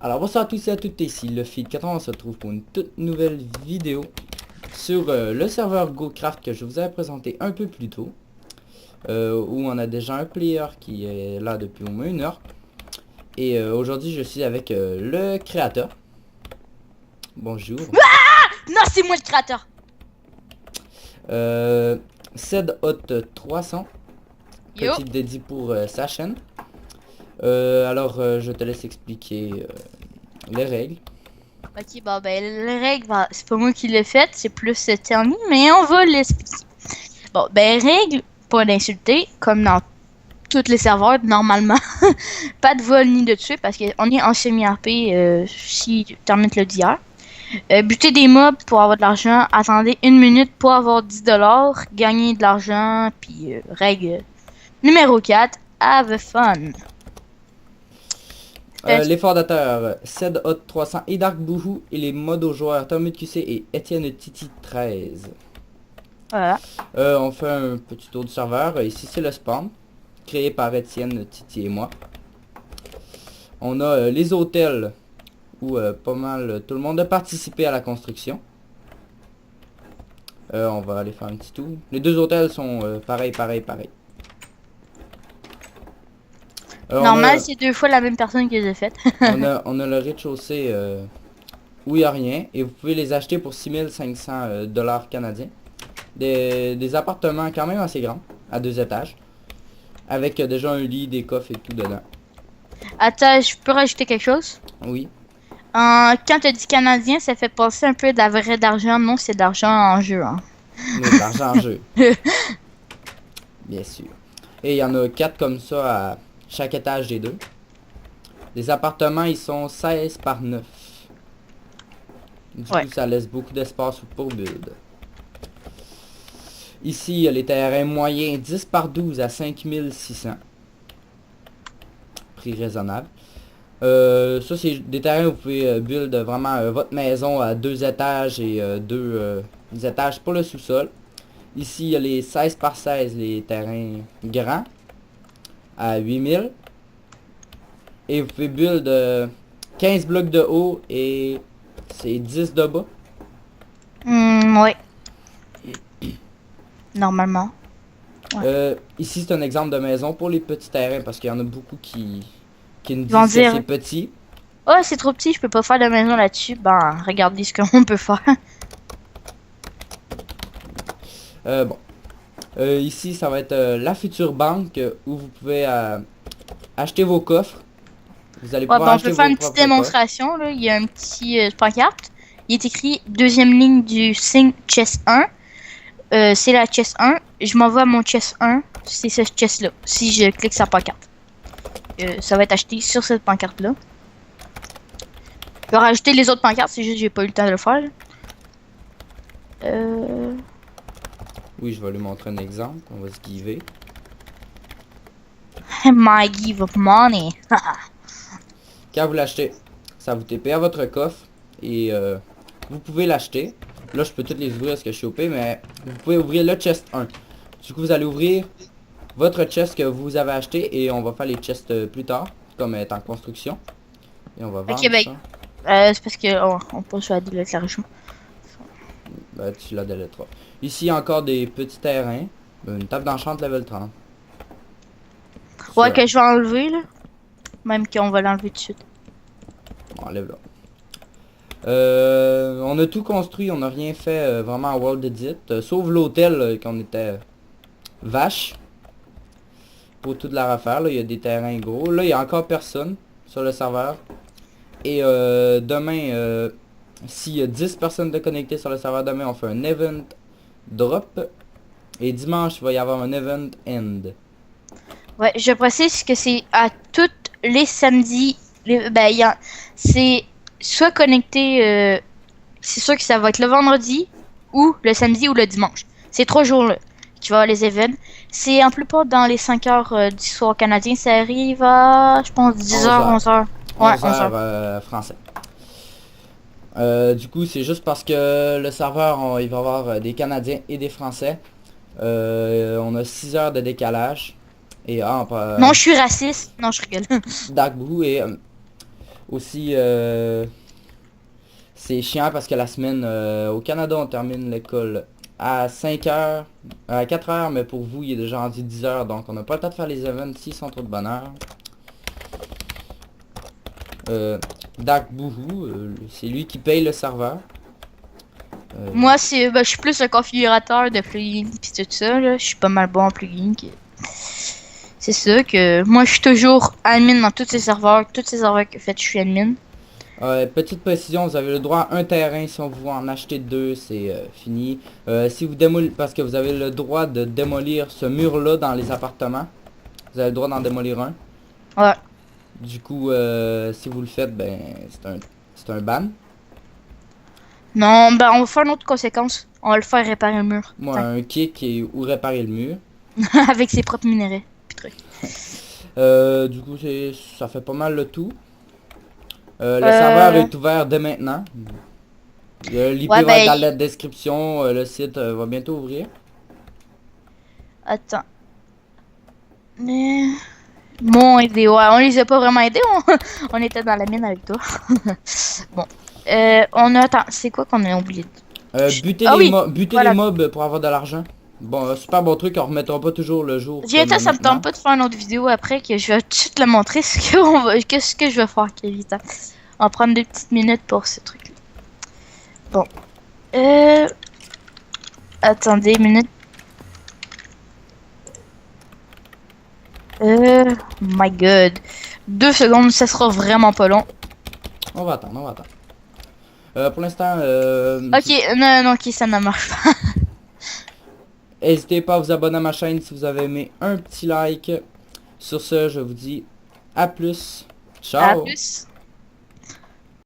Alors bonsoir à tous et à toutes, ici le Feed80, on se retrouve pour une toute nouvelle vidéo sur le serveur GoCraft que je vous avais présenté un peu plus tôt, où on a déjà un player qui est là depuis au moins 1 heure. Et aujourd'hui je suis avec le créateur. Bonjour. Non, c'est moi le créateur. Cedhot300, Yo. petit dédié pour sa chaîne. Alors je te laisse expliquer les règles. Ok, bon, ben, les règles, ben, c'est pas moi qui l'ai fait, c'est plus Terny, mais on va l'expliquer. Bon, ben, règles, pas d'insulter, comme dans tous les serveurs, normalement. Pas de vol ni de tuer, parce qu'on est en semi-RP, si Termite le dit hier. Buter des mobs pour avoir de l'argent, attendez 1 minute pour avoir 10$, gagner de l'argent, puis règle numéro 4, have fun. Les fondateurs, Cedhot300 et Dark Boohoo, et les mods aux joueurs Tommy QC et Etienne Titi 13. Voilà. On fait un petit tour du serveur. Ici c'est le spawn, créé par Etienne, Titi et moi. On a les hôtels, où pas mal tout le monde a participé à la construction. On va aller faire un petit tour. Les deux hôtels sont pareil. Normal, c'est 2 fois la même personne qui les a faites. on a le rez-de-chaussée où il n'y a rien. Et vous pouvez les acheter pour 6500 dollars canadiens. Des appartements quand même assez grands, à 2 étages. Avec déjà un lit, des coffres et tout dedans. Attends, je peux rajouter quelque chose? Oui, Quand tu dis canadien, ça fait penser un peu de la vraie d'argent. Non, c'est de l'argent en jeu. Hein. oui, de l'argent en jeu, bien sûr. Et il y en a 4 comme ça à chaque étage des deux. Les appartements, ils sont 16 par 9. Du Ouais. coup, ça laisse beaucoup d'espace pour build. Ici, il y a les terrains moyens 10 par 12 à 5600. Prix raisonnable. Ça, c'est des terrains où vous pouvez build vraiment votre maison à 2 étages et 2 étages pour le sous-sol. Ici, il y a les 16 par 16, les terrains grands, à 8000. Et vous pouvez build 15 blocs de haut et c'est 10 de bas. Ouais. Normalement. Ouais. Ici, c'est un exemple de maison pour les petits terrains parce qu'il y en a beaucoup qui nous Ils vont disent que c'est dire, petit. oh, c'est trop petit, je peux pas faire de maison là-dessus. Ben, regardez ce qu'on peut faire. Bon. Ici, ça va être la future banque où vous pouvez acheter vos coffres. Vous allez Ouais, pouvoir ben, on peut acheter faire vos une petite propres coffres. démonstration. Là. Il y a un petit pancarte. Il est écrit deuxième ligne du signe chess 1. C'est la chess 1. Je m'envoie à mon chess 1. C'est ce chess là. Si je clique sur la pancarte. Ça va être acheté sur cette pancarte là. Je vais rajouter les autres pancartes, c'est juste que j'ai pas eu le temps de le faire. Oui, je vais lui montrer un exemple. On va se giver. My give of money. Quand vous l'achetez, ça vous TP à votre coffre et vous pouvez l'acheter. Là, je peux toutes les ouvrir parce que je suis OP, mais vous pouvez ouvrir le chest 1. Du coup, vous allez ouvrir votre chest que vous avez acheté et on va faire les chests plus tard, comme est en construction. Et on va vendre Ok, ben, ça. c'est parce que on passe sur la déclaration. Ben, tu la déletteras. Ici, il y a encore des petits terrains. Une table d'enchante level 30. Ouais, Ça, que je vais enlever là. Même qu'on va l'enlever tout de suite. on enlève là. On a tout construit, on n'a rien fait vraiment en World Edit. Sauf l'hôtel qu'on était vache. Pour tout de la refaire, là, il y a des terrains gros. Là, il y a encore personne sur le serveur. Et demain, s'il y a 10 personnes de connectées sur le serveur, demain on fait un event drop. Et dimanche, il va y avoir un event end. Ouais, je précise que c'est à tous les samedis. C'est soit connecté. C'est sûr que ça va être le vendredi, ou le samedi, ou le dimanche. Ces 3 jours-là. Tu vois, les events. C'est en plupart dans les 5 heures du soir canadien. Ça arrive à, je pense, 10 heures, 11 heures. Ouais, 11 11 heures. heures français. Du coup, c'est juste parce que le serveur, il va y avoir des Canadiens et des Français. On a 6 heures de décalage. Et Non, je suis raciste. Non, je rigole. Dark Blue et Aussi, c'est chiant parce que la semaine, au Canada, on termine l'école à 5 heures, à 4 heures, mais pour vous, il est déjà rendu 10 heures, donc on n'a pas le temps de faire les events s'ils sont trop de bonne heure. Dak Boohoo, c'est lui qui paye le serveur. Moi, c'est, je suis plus un configurateur de plugins pis tout ça, là. Je suis pas mal bon en plugins. C'est ça que moi, je suis toujours admin dans tous ces serveurs. Tous ces serveurs que fait, je suis admin. Petite précision, vous avez le droit à un terrain. Si on vous en acheter deux, c'est fini. Si vous démolissez, parce que vous avez le droit de démolir ce mur-là dans les appartements. Vous avez le droit d'en démolir un. Ouais. Du coup, si vous le faites, ben c'est un ban. Non, ben, on va faire une autre conséquence. On va le faire réparer le mur. Moi, un kick ou réparer le mur. Avec ses propres minerais. Pis trucs. Du coup, ça fait pas mal le tout. Le serveur est ouvert dès maintenant. L'IP Ouais, va être ben, dans la description. Le site va bientôt ouvrir. attends. Mais... Bon, aidé, ouais, on les a pas vraiment aidés, on était dans la mine avec toi. Bon. On a... Attends, c'est quoi qu'on a oublié? Buter Ah oui, buter voilà. les mobs pour avoir de l'argent. Bon, super bon truc, on remettra pas toujours le jour J'ai comme ça me maintenant. tente pas de faire une autre vidéo après que je vais tout de suite la montrer ce que je vais faire, Kevin. On va prendre des petites minutes pour ce truc-là. Bon. Attendez une minute. My god. 2 secondes, ça sera vraiment pas long. On va attendre, on va attendre. Pour l'instant, Ok, non, ok, ça ne marche pas. n'hésitez pas à vous abonner à ma chaîne si vous avez aimé, un petit like. Sur ce, je vous dis à plus. À Ciao! plus.